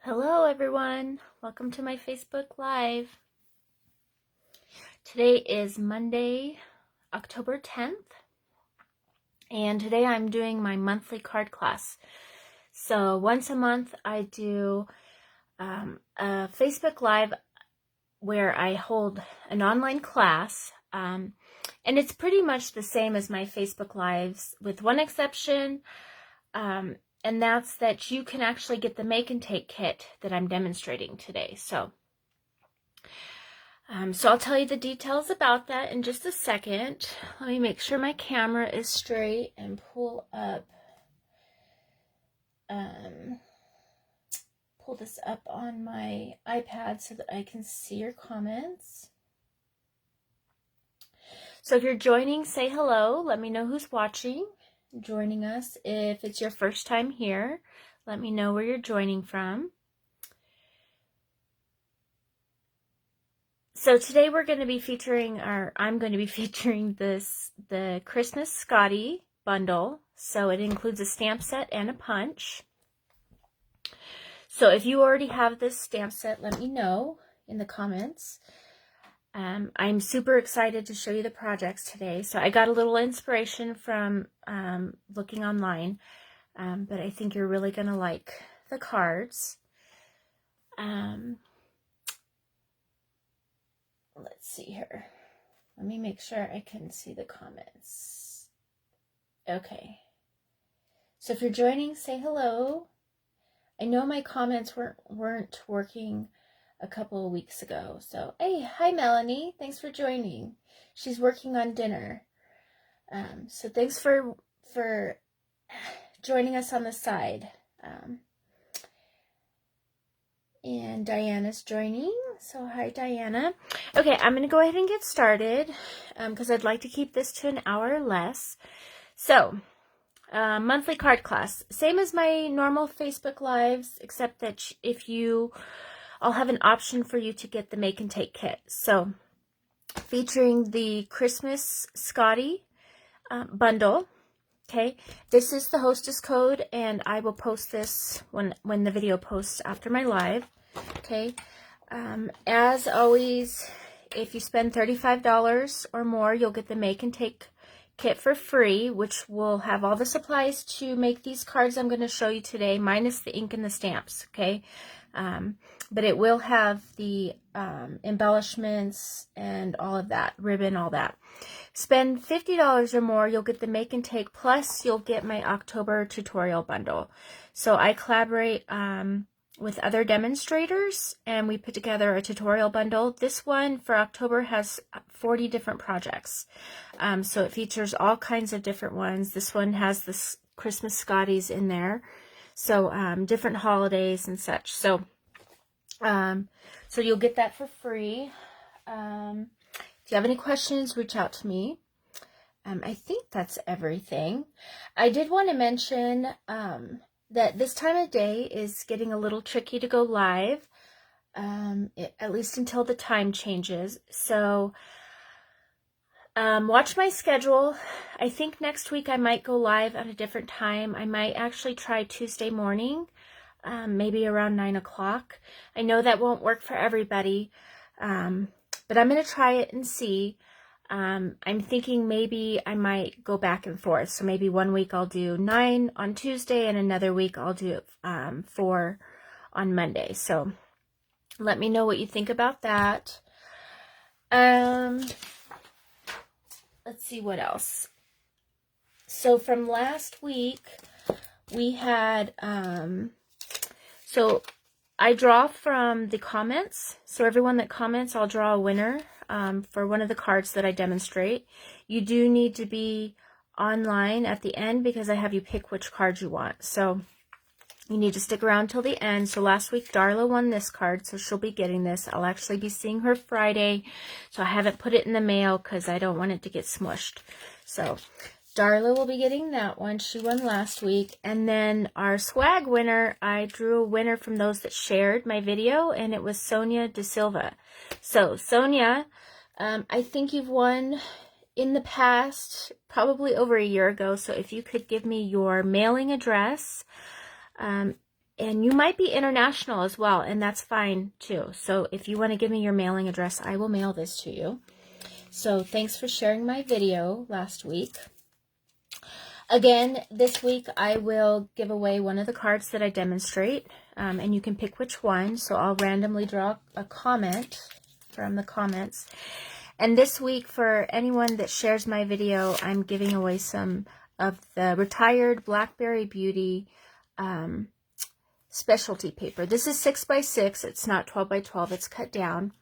Hello everyone, welcome to my Facebook Live. Today is Monday, October 10th, and today I'm doing my monthly card class. So once a month I do a Facebook Live where I hold an online class, and it's pretty much the same as my Facebook Lives with one exception. And that's that you can actually get the make and take kit that I'm demonstrating today. So I'll tell you the details about that in just a second. Let me make sure my camera is straight and pull this up on my iPad so that I can see your comments. So if you're joining, say hello. Let me know who's watching, joining us. If it's your first time here, let me know where you're joining from. So today we're going to be featuring, I'm going to be featuring the Christmas Scottie Bundle. So it includes a stamp set and a punch. So if you already have this stamp set, let me know in the comments. I'm super excited to show you the projects today. So I got a little inspiration from looking online, but I think you're really going to like the cards. Let's see here. Let me make sure I can see the comments. Okay. So if you're joining, say hello. I know my comments weren't working a couple of weeks ago. So, hey, hi Melanie. Thanks for joining. She's working on dinner. So thanks for joining us on the side. And Diana's joining. So hi, Diana. Okay, I'm going to go ahead and get started because I'd like to keep this to an hour or less. So, monthly card class. Same as my normal Facebook Lives, except that I'll have an option for you to get the make and take kit. So, featuring the Christmas Scottie Bundle. Okay, this is the hostess code, and I will post this when the video posts after my live. Okay, as always, if you spend $35 or more, you'll get the make and take kit for free, which will have all the supplies to make these cards I'm going to show you today, minus the ink and the stamps. Okay, but it will have the embellishments and all of that, ribbon, all that. Spend $50 or more, you'll get the make and take, plus you'll get my October tutorial bundle. So I collaborate with other demonstrators, and we put together a tutorial bundle. This one for October has 40 different projects. So it features all kinds of different ones. This one has the Christmas Scotties in there. So different holidays and such. So you'll get that for free. If you have any questions, reach out to me. I think that's everything. I did want to mention that this time of day is getting a little tricky to go live, at least until the time changes. So watch my schedule. I think next week I might go live at a different time. I might actually try Tuesday morning, maybe around 9 o'clock. I know that won't work for everybody, but I'm going to try it and see. I'm thinking maybe I might go back and forth. So maybe one week I'll do 9 on Tuesday and another week I'll do 4 on Monday. So let me know what you think about that. Let's see what else. So from last week we had, so I draw from the comments. So everyone that comments, I'll draw a winner for one of the cards that I demonstrate. You do need to be online at the end because I have you pick which card you want. So you need to stick around till the end. So last week, Darla won this card, so she'll be getting this. I'll actually be seeing her Friday. So I haven't put it in the mail because I don't want it to get smushed. So Darla will be getting that one. She won last week. And then our swag winner, I drew a winner from those that shared my video, and it was Sonia De Silva. So Sonia, I think you've won in the past, probably over a year ago. So if you could give me your mailing address, And you might be international as well, and that's fine too. So if you want to give me your mailing address, I will mail this to you. So thanks for sharing my video last week. Again, this week I will give away one of the cards that I demonstrate, and you can pick which one. So I'll randomly draw a comment from the comments. And this week, for anyone that shares my video, I'm giving away some of the Retired Blackberry Beauty specialty paper. This is 6 by 6. It's not 12 by 12. It's cut down.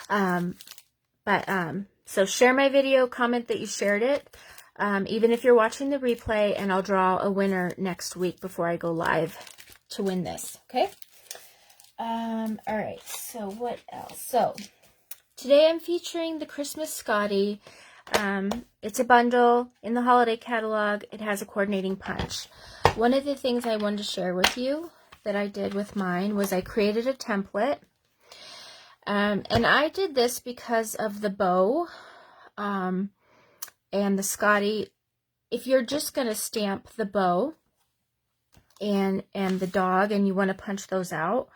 So share my video, comment that you shared it, even if you're watching the replay, and I'll draw a winner next week before I go live to win this, okay? All right, so what else? So today I'm featuring the Christmas Scottie. It's a bundle in the holiday catalog. It has a coordinating punch. One of the things I wanted to share with you that I did with mine was I created a template. And I did this because of the bow and the Scottie. If you're just going to stamp the bow and the dog and you want to punch those out,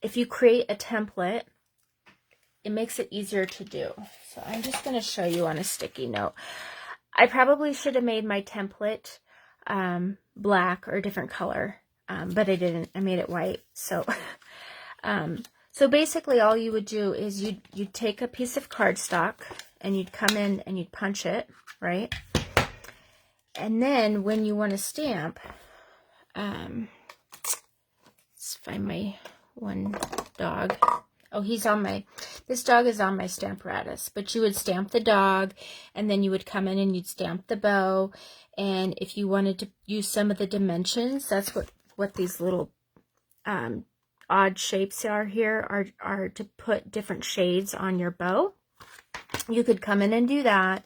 if you create a template, it makes it easier to do. So I'm just going to show you on a sticky note. I probably should have made my template black or a different color, but I didn't. I made it white. So so basically all you would do is you'd take a piece of cardstock and you'd come in and you'd punch it, right? And then when you want to stamp, let's find my one dog. Oh, this dog is on my Stamparatus, but you would stamp the dog, and then you would come in and you'd stamp the bow. And if you wanted to use some of the dimensions, that's what these little odd shapes are here, are to put different shades on your bow. You could come in and do that,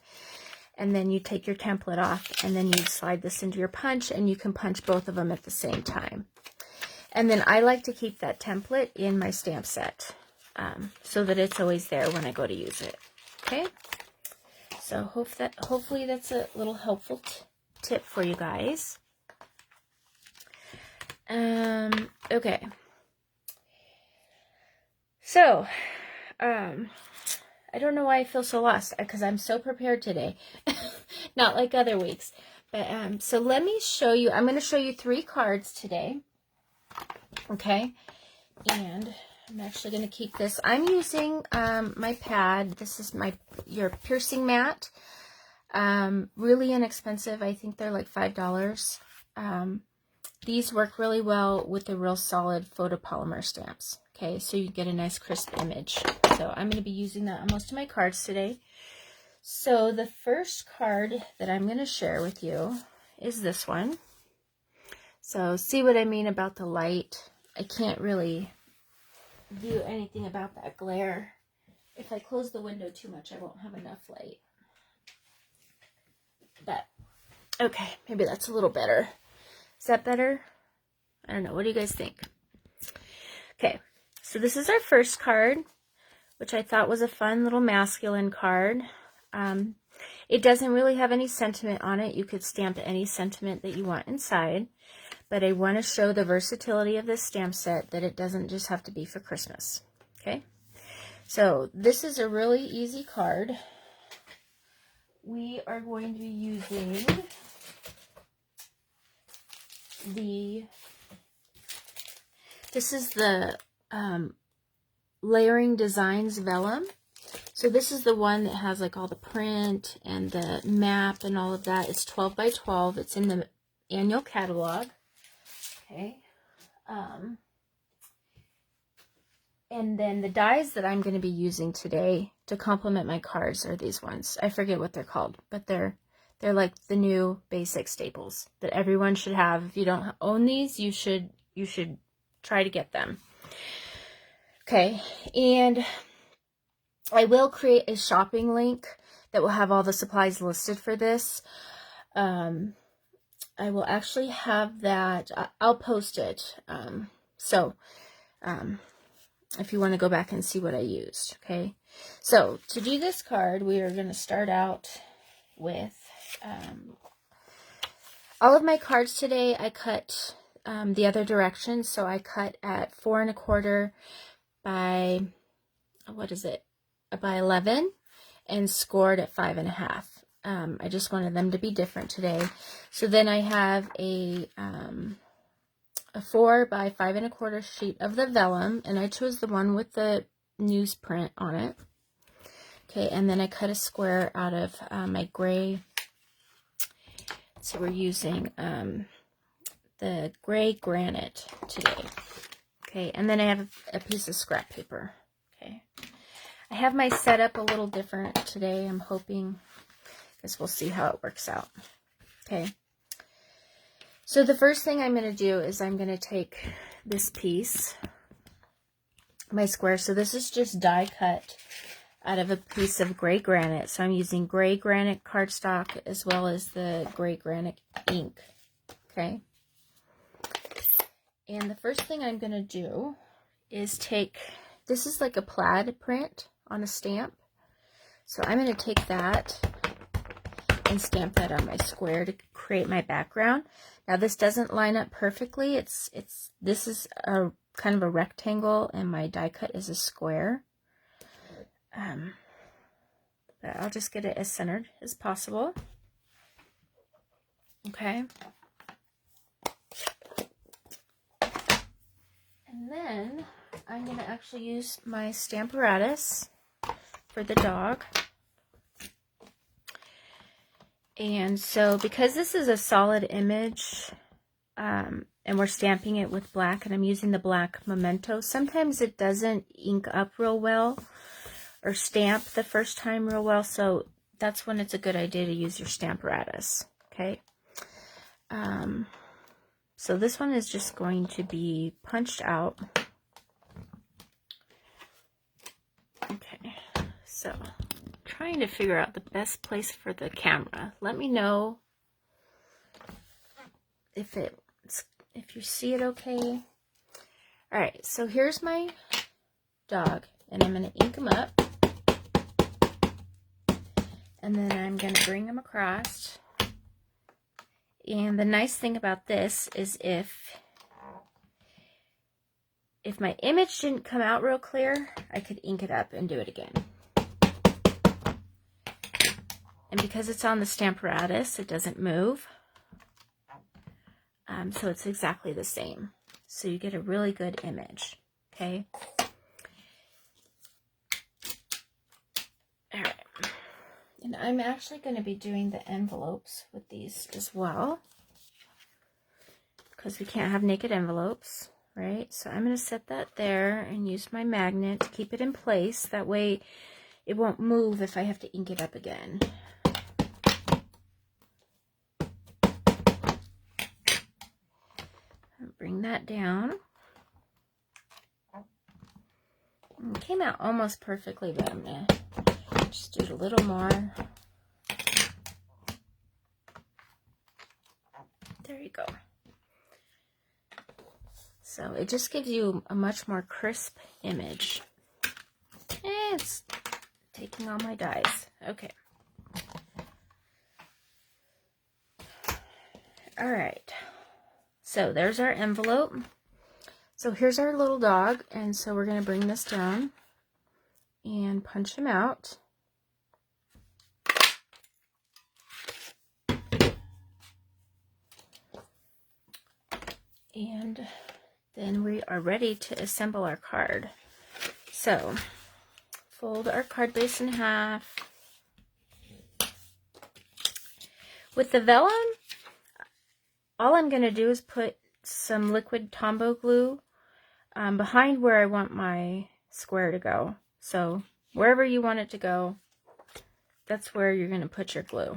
and then you take your template off, and then you slide this into your punch, and you can punch both of them at the same time. And then I like to keep that template in my stamp set, so that it's always there when I go to use it. Okay, so hopefully that's a little helpful tip for you guys. Okay, so I don't know why I feel so lost, because I'm so prepared today. Not like other weeks. But so let me show you. I'm going to show you 3 cards today. Okay, and I'm actually going to keep this. I'm using my pad. This is your piercing mat. Really inexpensive. I think they're like $5. These work really well with the real solid photopolymer stamps. Okay, so you get a nice crisp image. So I'm going to be using that on most of my cards today. So the first card that I'm going to share with you is this one. So see what I mean about the light. I can't really do anything about that glare. If I close the window too much, I won't have enough light. But, okay, maybe that's a little better. Is that better? I don't know. What do you guys think? Okay, so this is our first card, which I thought was a fun little masculine card. It doesn't really have any sentiment on it. You could stamp any sentiment that you want inside. But I want to show the versatility of this stamp set, that it doesn't just have to be for Christmas. Okay, so this is a really easy card. We are going to be using this is the Layering Designs Vellum. So this is the one that has like all the print and the map and all of that. It's 12 by 12. It's in the annual catalog. Okay. And then the dies that I'm going to be using today to complement my cards are these ones. I forget what they're called, but they're like the new basic staples that everyone should have. If you don't own these, you should try to get them. Okay, and I will create a shopping link that will have all the supplies listed for this. I will actually have that. I'll post it. If you want to go back and see what I used. Okay. So to do this card, we are going to start out with All of my cards today I cut the other direction, so I cut at 4 1/4 by, what is it, by 11, and scored at 5 1/2. I just wanted them to be different today. So then I have a 4 by 5 1/4 sheet of the vellum, and I chose the one with the newsprint on it. Okay, and then I cut a square out of my gray. So we're using the gray granite today. Okay, and then I have a piece of scrap paper. Okay, I have my setup a little different today. I'm hoping, guess we'll see how it works out. Okay, so the first thing I'm going to do is I'm going to take this piece, my square. So this is just die cut out of a piece of gray granite. So I'm using gray granite cardstock as well as the gray granite ink. Okay. And the first thing I'm going to do is take, this is like a plaid print on a stamp. So I'm going to take that and stamp that on my square to create my background. Now this doesn't line up perfectly. This is a kind of a rectangle and my die cut is a square. But I'll just get it as centered as possible. Okay. And then I'm going to actually use my Stamparatus for the dog. And so because this is a solid image, and we're stamping it with black, and I'm using the black memento, sometimes it doesn't ink up real well or stamp the first time real well, so that's when it's a good idea to use your Stamparatus. Okay. So this one is just going to be punched out. Okay, so trying to figure out the best place for the camera. Let me know if you see it okay. All right, so here's my dog, and I'm going to ink him up, and then I'm going to bring him across. And the nice thing about this is if my image didn't come out real clear, I could ink it up and do it again. And because it's on the Stamparatus, it doesn't move. So it's exactly the same. So you get a really good image. Okay. All right. And I'm actually going to be doing the envelopes with these as well, because we can't have naked envelopes, right? So I'm going to set that there and use my magnet to keep it in place. That way it won't move if I have to ink it up again. Bring that down. It came out almost perfectly, but I'm going to just do it a little more. There you go. So it just gives you a much more crisp image. And it's taking all my dies. Okay. All right. So there's our envelope. So here's our little dog, and so we're going to bring this down and punch him out. And then we are ready to assemble our card. So fold our card base in half. With the vellum, all I'm going to do is put some liquid Tombow glue behind where I want my square to go. So wherever you want it to go, that's where you're going to put your glue.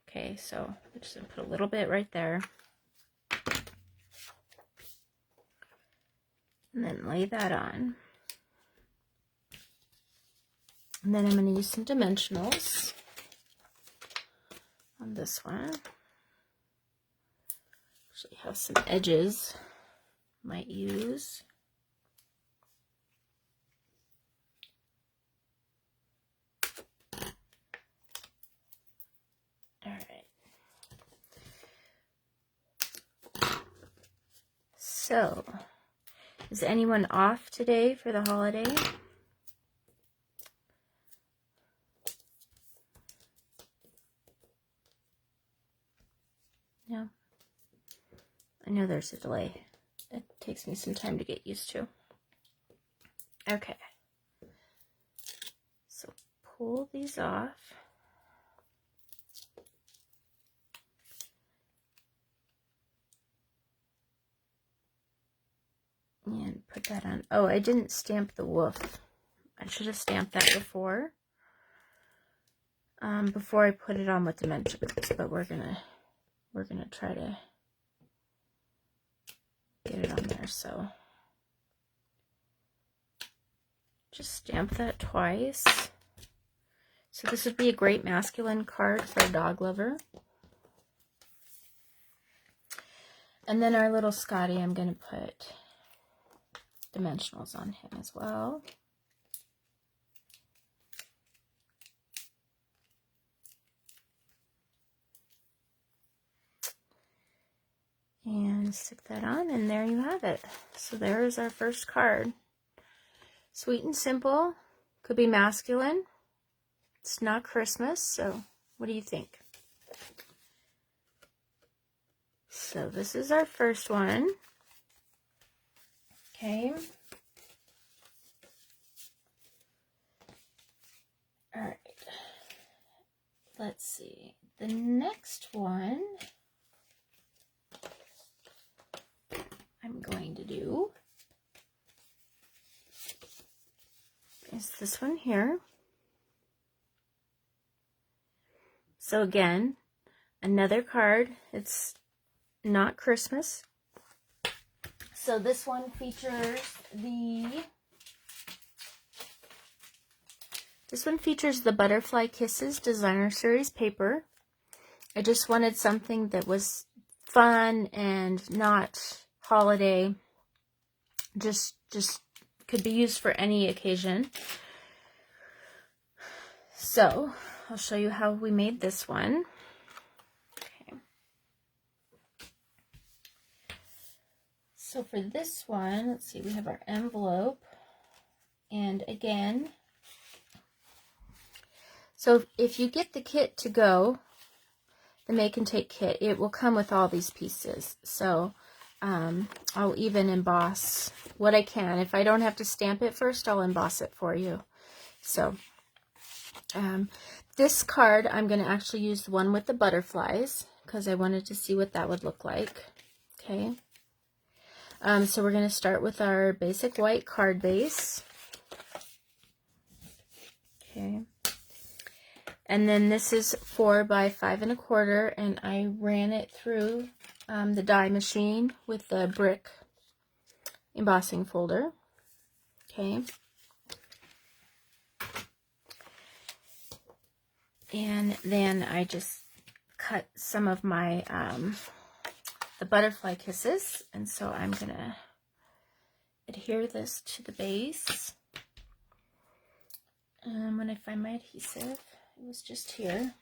Okay, so I'm just going to put a little bit right there. And then lay that on. And then I'm going to use some dimensionals on this one. Actually have some edges might use. All right. So, is anyone off today for the holiday? No. I know there's a delay. It takes me some time to get used to. Okay. So pull these off. And put that on. Oh, I didn't stamp the woof. I should have stamped that before I put it on with dimensions, but we're gonna try to get it on there. So just stamp that twice. So this would be a great masculine card for a dog lover. And then our little Scotty, I'm gonna put dimensionals on him as well. And stick that on, and there you have it. So there is our first card. Sweet and simple. Could be masculine. It's not Christmas, so what do you think? So this is our first one. Okay. All right. Let's see. The next one I'm going to do is this one here. So again, another card. It's not Christmas. So this one features the Butterfly Kisses Designer Series paper. I just wanted something that was fun and not holiday. Just could be used for any occasion. So I'll show you how we made this one. Okay. So for this one, let's see, we have our envelope. And again, so if you get the kit to go, the Make and Take kit, it will come with all these pieces. So I'll even emboss what I can. If I don't have to stamp it first, I'll emboss it for you. So this card, I'm going to actually use the one with the butterflies because I wanted to see what that would look like. Okay. So we're going to start with our basic white card base. Okay. And then this is 4 by 5 1/4, and I ran it through the die machine with the brick embossing folder. Okay. And then I just cut some of my the butterfly kisses, and so I'm gonna adhere this to the base. When I find my adhesive, it was just here.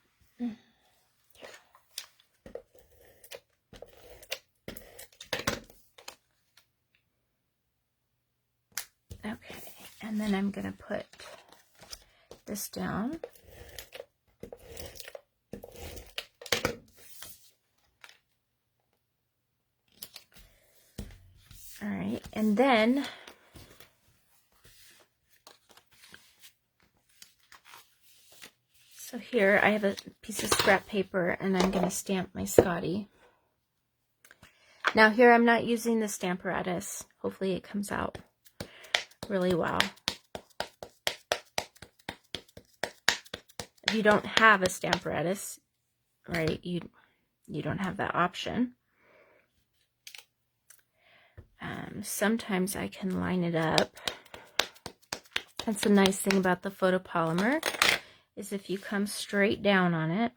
Okay, and then I'm gonna put this down. All right, and then so here I have a piece of scrap paper, and I'm going to stamp my Scotty. Now here I'm not using the Stamparatus. Hopefully it comes out really well. If you don't have a Stamparatus, right, you don't have that option. Sometimes I can line it up. That's the nice thing about the photopolymer, is if you come straight down on it,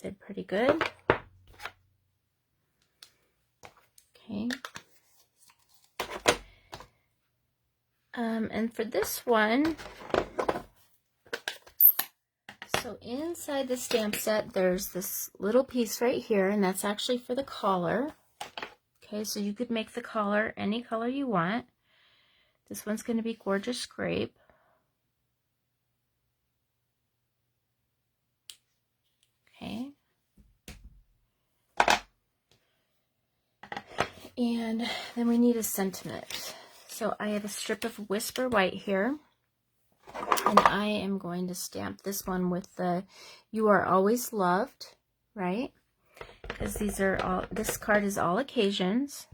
did pretty good. Okay. And for this one, so inside the stamp set, there's this little piece right here, and that's actually for the collar. Okay, so you could make the collar any color you want. This one's going to be Gorgeous Grape. Okay. And then we need a sentiment. So I have a strip of Whisper White here. And I am going to stamp this one with the You Are Always Loved, right? Because these are all, this card is all occasions.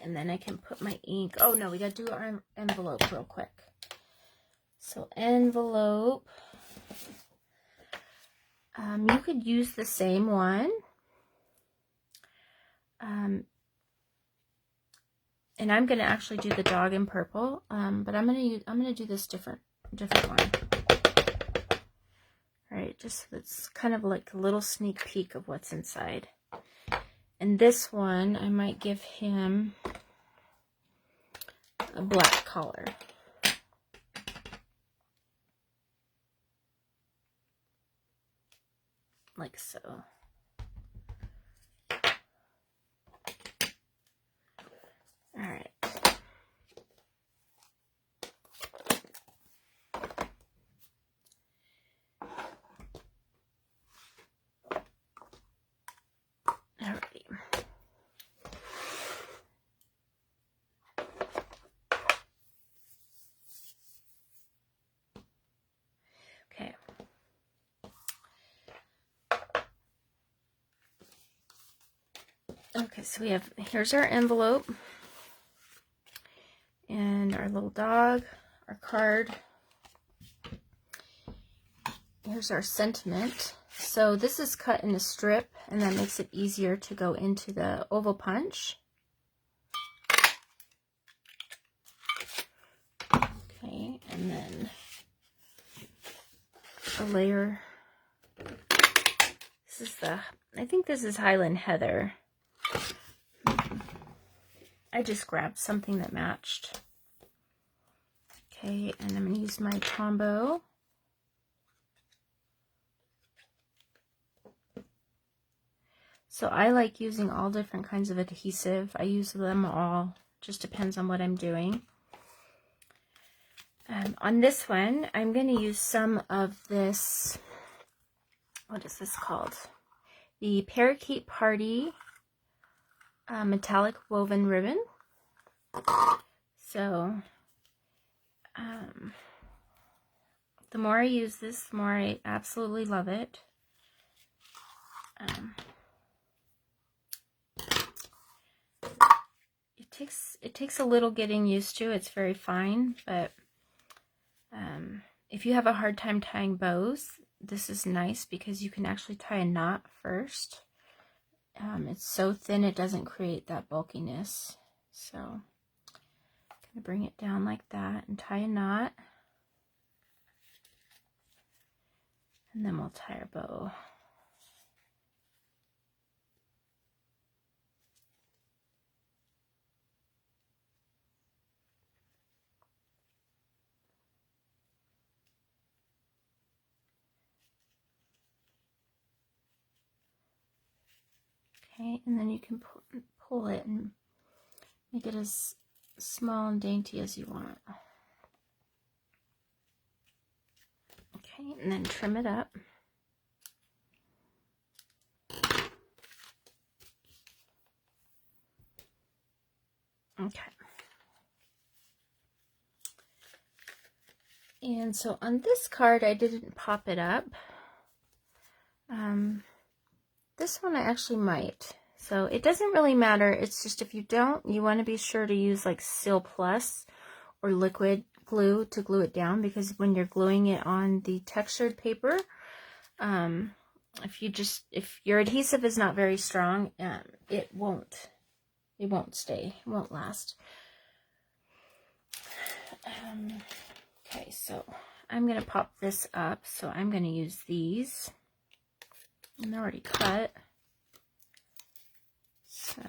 And then I can put my ink. Oh no, we got to do our envelope real quick. So envelope. You could use the same one. And I'm going to actually do the dog in purple, but I'm going to do this different one. All right, just so it's kind of like a little sneak peek of what's inside. And this one, I might give him a black collar. Like so. All right. Alrighty. Okay. Okay, so we have, here's our envelope and our little dog, our card. Here's our sentiment. So this is cut in a strip, and that makes it easier to go into the oval punch. Okay, and then a layer. This is the, I think this is Highland Heather. I just grabbed something that matched. Okay, and I'm going to use my Tombow. So I like using all different kinds of adhesive. I use them all. Just depends on what I'm doing. On this one, I'm going to use some of this, what is this called? The Parakeet Party metallic woven ribbon. So the more I use this, the more I absolutely love it. It takes a little getting used to. It's very fine, but if you have a hard time tying bows, this is nice because you can actually tie a knot first. It's so thin it doesn't create that bulkiness. So I'm going to bring it down like that and tie a knot. And then we'll tie our bow. Okay, and then you can pull it and make it as small and dainty as you want. Okay, and then trim it up. Okay. And so on this card, I didn't pop it up. This one I actually might. So it doesn't really matter. It's just if you don't, you want to be sure to use like Seal Plus or liquid glue to glue it down, because when you're gluing it on the textured paper, if your adhesive is not very strong, it won't stay, it won't last. Okay, so I'm going to pop this up. So I'm going to use these. And they're already cut. So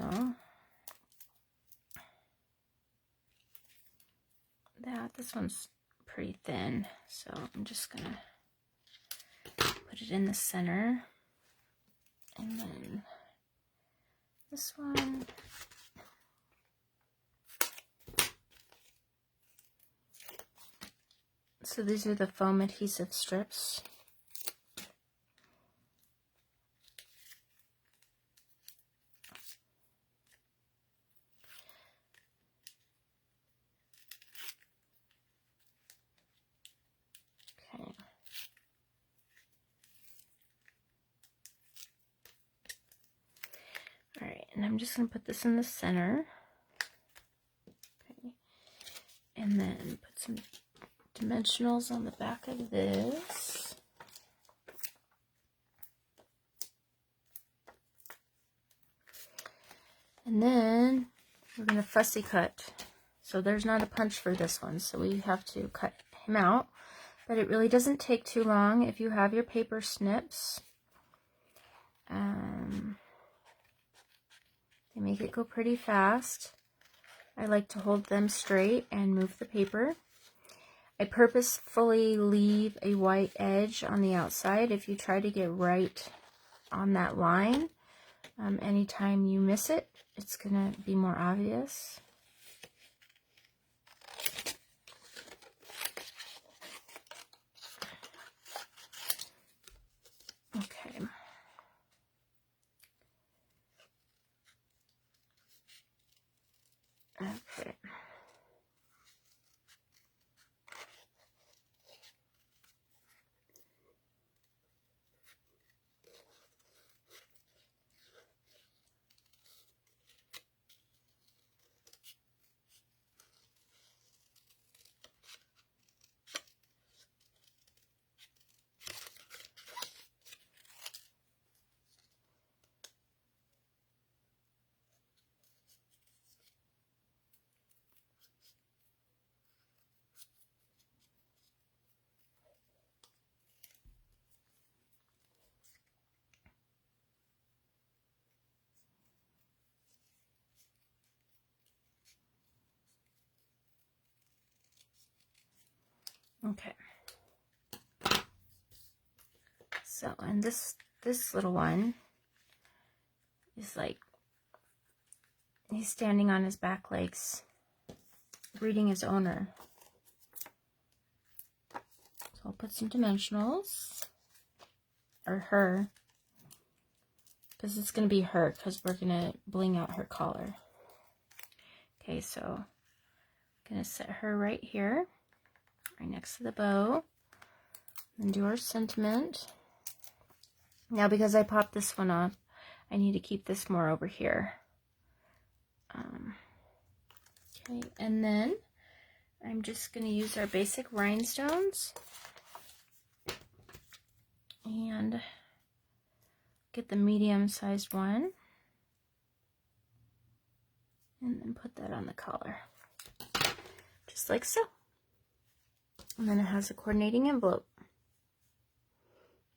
This one's pretty thin, so I'm just gonna put it in the center. And then this one. So these are the foam adhesive strips. Okay. All right, and I'm just going to put this in the center. Okay. And then put some dimensionals on the back of this. And then we're going to fussy cut. So there's not a punch for this one, so we have to cut him out. But it really doesn't take too long if you have your paper snips. They make it go pretty fast. I like to hold them straight and move the paper. I purposefully leave a white edge on the outside. If you try to get right on that line, anytime you miss it, it's going to be more obvious. Okay. Okay. Okay. So, and this little one is like, he's standing on his back legs, greeting his owner. So I'll put some dimensionals, or her, because it's going to be her, because we're going to bling out her collar. Okay, so I'm going to set her right here, right next to the bow, and do our sentiment. Now, because I popped this one off, I need to keep this more over here. Okay, and then I'm just going to use our basic rhinestones and get the medium-sized one, and then put that on the collar, just like so. And then it has a coordinating envelope.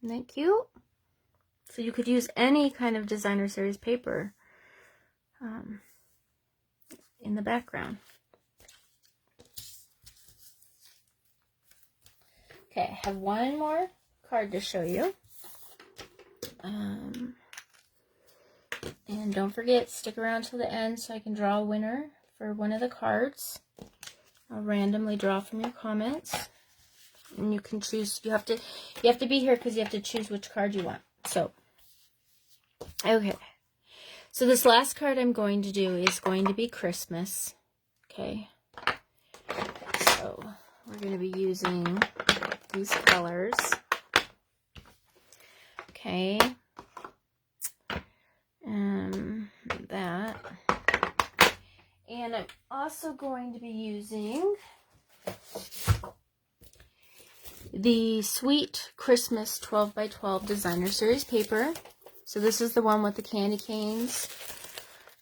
Isn't that cute? So you could use any kind of designer series paper in the background. Okay, I have one more card to show you. And don't forget, stick around till the end so I can draw a winner for one of the cards. I'll randomly draw from your comments. And you can choose, you have to be here because you have to choose which card you want. So, okay. So this last card I'm going to do is going to be Christmas. Okay. So we're going to be using these colors. Okay. That. And I'm also going to be using the Sweet Christmas 12 by 12 designer series paper. So this is the one with the candy canes.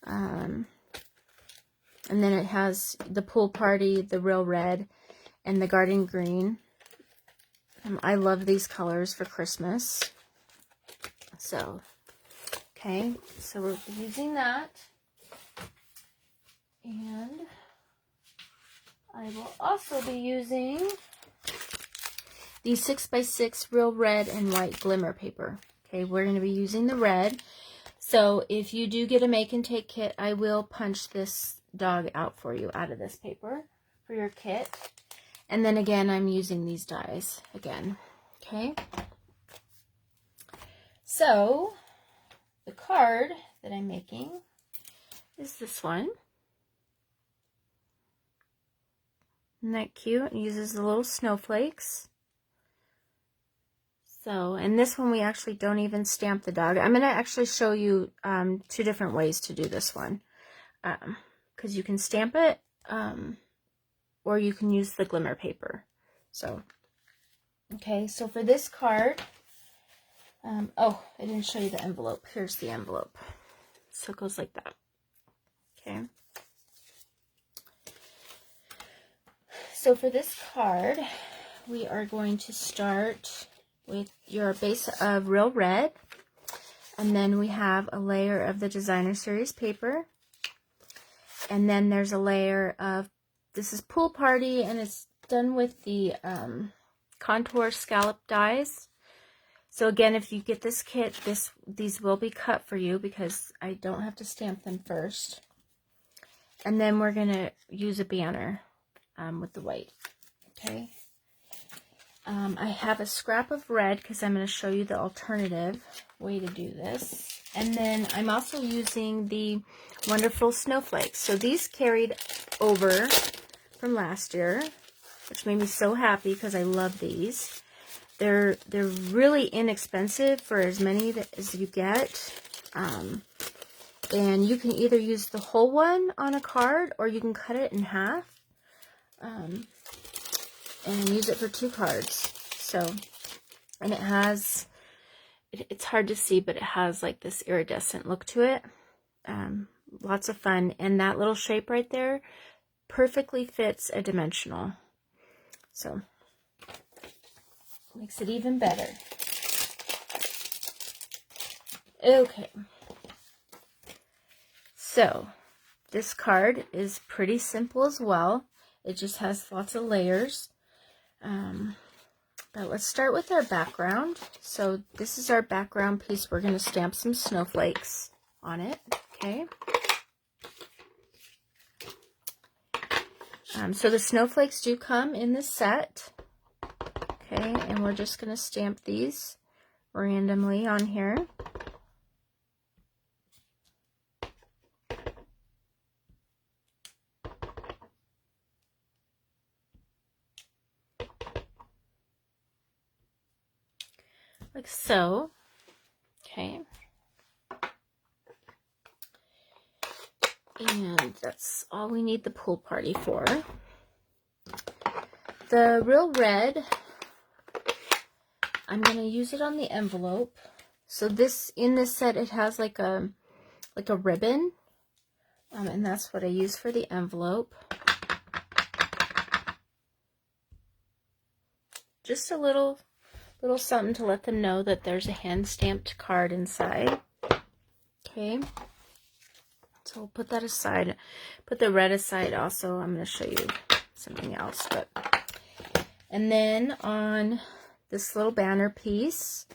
And then it has the pool party, the real red, and the garden green. I love these colors for Christmas. So, okay, so we're using that. And I I will also be using the 6x6 real red and white glimmer paper. Okay, we're going to be using the red. So if you do get a make and take kit, I will punch this dog out for you out of this paper for your kit. And then again, I'm using these dies again. Okay. So the card that I'm making is this one. Isn't that cute? It uses the little snowflakes. So, and this one we actually don't even stamp the dog. I'm going to actually show you 2 different ways to do this one. Because you can stamp it, or you can use the glimmer paper. So, okay, so for this card, oh, I didn't show you the envelope. Here's the envelope. So it goes like that. Okay. So for this card, we are going to start with your base of real red, and then we have a layer of the designer series paper, and then there's a layer of, this is Pool Party, and it's done with the contour scallop dies. So again, if you get this kit, these will be cut for you because I don't have to stamp them first. And then we're going to use a banner with the white. Okay. I have a scrap of red because I'm going to show you the alternative way to do this. And then I'm also using the wonderful snowflakes. So these carried over from last year, which made me so happy because I love these. They're really inexpensive for as many as you get. And you can either use the whole one on a card or you can cut it in half. And use it for 2 cards. So, and it has, it's hard to see, but it has like this iridescent look to it. Lots of fun. And that little shape right there perfectly fits a dimensional. So, makes it even better. Okay. So, this card is pretty simple as well. It just has lots of layers. But let's start with our background. So this is our background piece. We're going to stamp some snowflakes on it. Okay. So the snowflakes do come in this set. Okay, and we're just going to stamp these randomly on here. Like so. Okay. And that's all we need the pool party for. The real red, I'm going to use it on the envelope. So this, in this set, it has like a ribbon. And that's what I use for the envelope. Just a little something to let them know that there's a hand-stamped card inside. Okay. So we'll put that aside. Put the red aside also. I'm going to show you something else. And then on this little banner piece,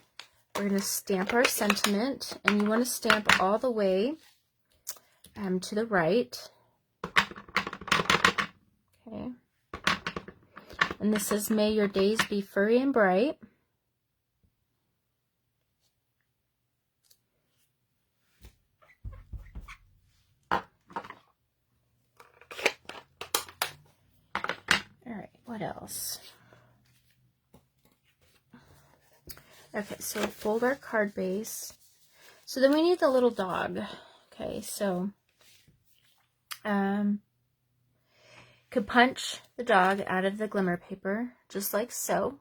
we're going to stamp our sentiment. And you want to stamp all the way to the right. Okay. And this says, "May your days be furry and bright." What else? Okay, so fold our card base. So then we need the little dog. Okay, so could punch the dog out of the glimmer paper, just like so.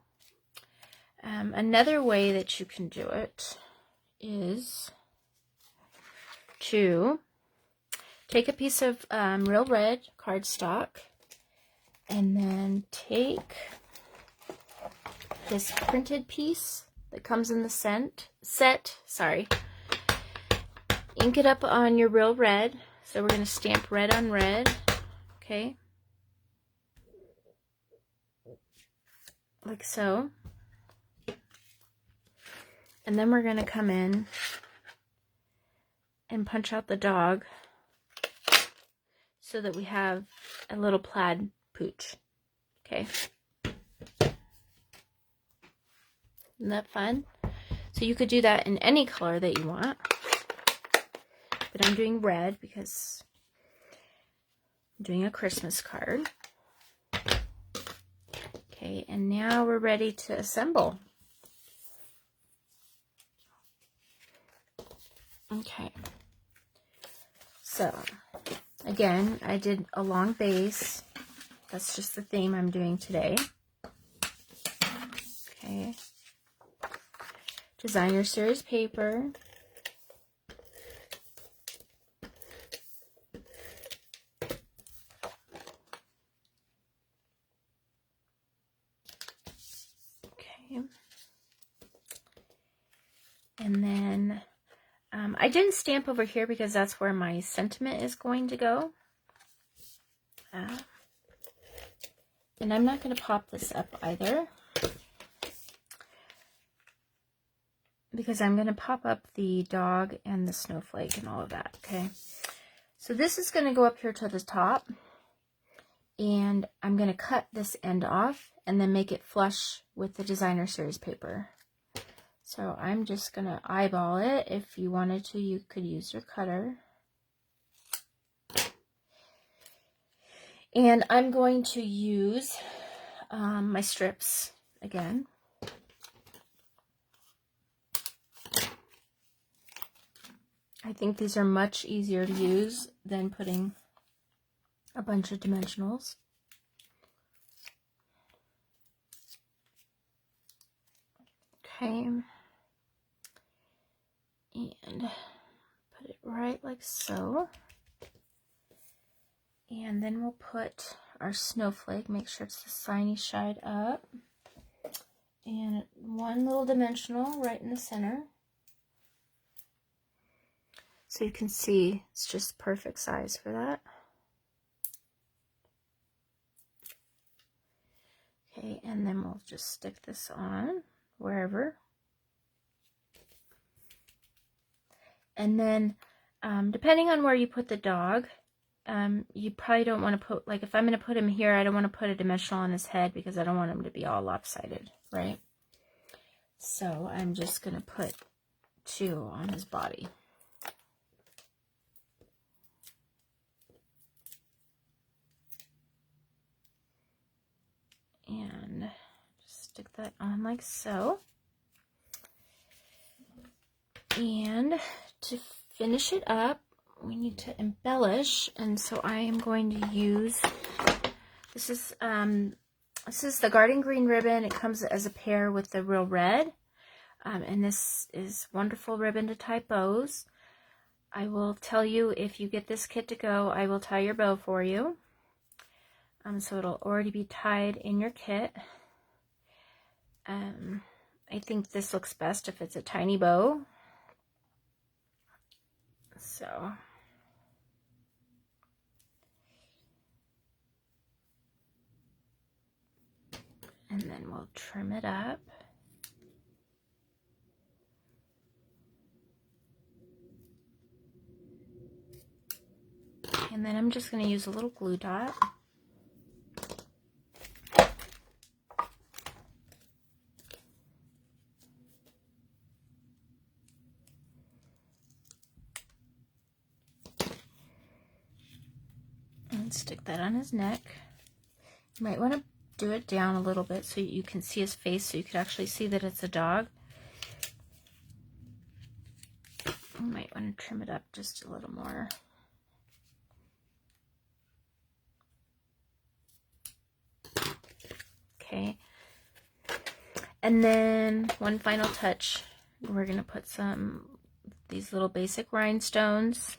Another way that you can do it is to take a piece of real red cardstock, and then take this printed piece that comes in the set, ink it up on your real red. So we're going to stamp red on red, okay? like so. And then we're going to come in and punch out the dog so that we have a little plaid pooch. Okay. Isn't that fun? So you could do that in any color that you want. But I'm doing red because I'm doing a Christmas card. Okay, and now we're ready to assemble. Okay. So, again, I did a long base. That's just the theme I'm doing today. Okay. Designer series paper. Okay. And then I didn't stamp over here because that's where my sentiment is going to go. And I'm not going to pop this up either, because I'm going to pop up the dog and the snowflake and all of that, okay? So this is going to go up here to the top, and I'm going to cut this end off and then make it flush with the designer series paper. So I'm just going to eyeball it. If you wanted to, you could use your cutter. And I'm going to use my strips again. I think these are much easier to use than putting a bunch of dimensionals. Okay. And put it right like so. And then we'll put our snowflake, make sure it's the shiny side up. And one little dimensional right in the center. So you can see it's just perfect size for that. Okay, and then we'll just stick this on wherever. And then, depending on where you put the dog, you probably don't want to put, like if I'm going to put him here, I don't want to put a dimensional on his head because I don't want him to be all lopsided, right? So I'm just going to put 2 on his body. And just stick that on like so. And to finish it up, we need to embellish, and so I am going to use, this is the Garden Green ribbon. It comes as a pair with the Real Red, and this is wonderful ribbon to tie bows. I will tell you, if you get this kit to go, I will tie your bow for you. So it'll already be tied in your kit. I think this looks best if it's a tiny bow. So and then we'll trim it up. And then I'm just going to use a little glue dot. And stick that on his neck. You might want to do it down a little bit so you can see his face, so you can actually see that it's a dog. You might want to trim it up just a little more. Okay. And then one final touch, we're going to put these little basic rhinestones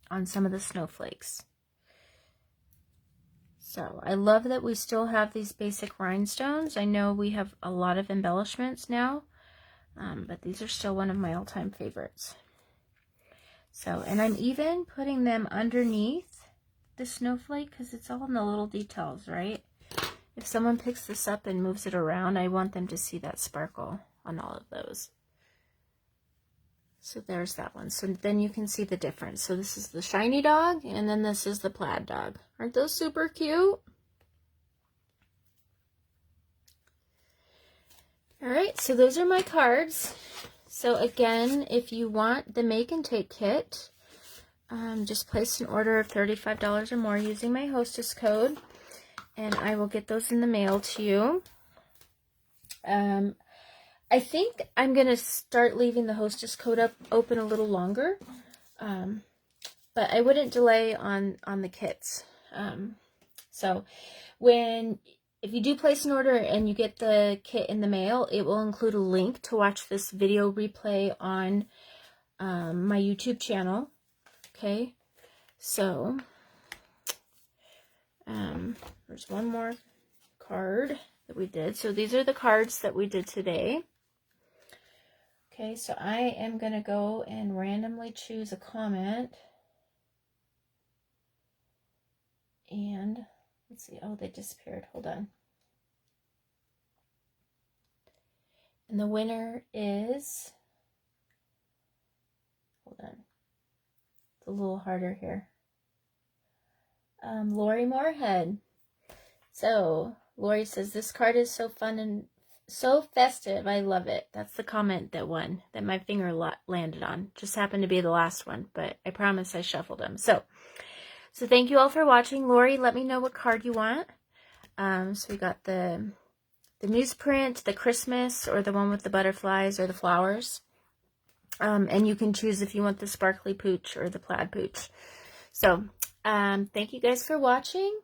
on some of the snowflakes. So I love that we still have these basic rhinestones. I know we have a lot of embellishments now, but these are still one of my all-time favorites. So, and I'm even putting them underneath the snowflake because it's all in the little details, right? If someone picks this up and moves it around, I want them to see that sparkle on all of those. So there's that one. So then you can see the difference. So this is the shiny dog, and then this is the plaid dog. Aren't those super cute? All right, so those are my cards. So again, if you want the make and take kit, just place an order of $35 or more using my hostess code, and I will get those in the mail to you. I think I'm going to start leaving the hostess code open a little longer, but I wouldn't delay on the kits. So if you do place an order and you get the kit in the mail, it will include a link to watch this video replay on my YouTube channel. Okay, so there's one more card that we did. So these are the cards that we did today. Okay, so I am going to go and randomly choose a comment. And let's see. Oh, they disappeared. Hold on. And the winner is, hold on. It's a little harder here. Lori Moorhead. So Lori says, this card is so fun and so festive. I love it. That's the comment that won, that my finger landed on. Just happened to be the last one, but I promise I shuffled them. So thank you all for watching. Lori, let me know what card you want. So we got the newsprint, the Christmas, or the one with the butterflies or the flowers. And you can choose if you want the sparkly pooch or the plaid pooch. So thank you guys for watching.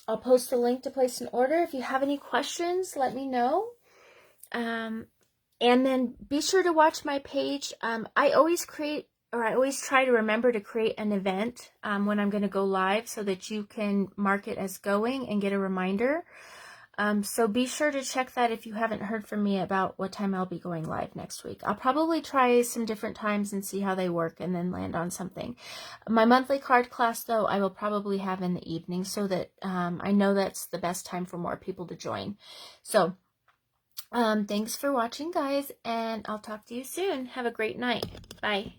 I'll post a link to place an order. If you have any questions, let me know. And then be sure to watch my page. I always try to remember to create an event when I'm going to go live so that you can mark it as going and get a reminder. So be sure to check that if you haven't heard from me about what time I'll be going live next week. I'll probably try some different times and see how they work and then land on something. My monthly card class, though, I will probably have in the evening so that I know that's the best time for more people to join. So thanks for watching, guys, and I'll talk to you soon. Have a great night. Bye.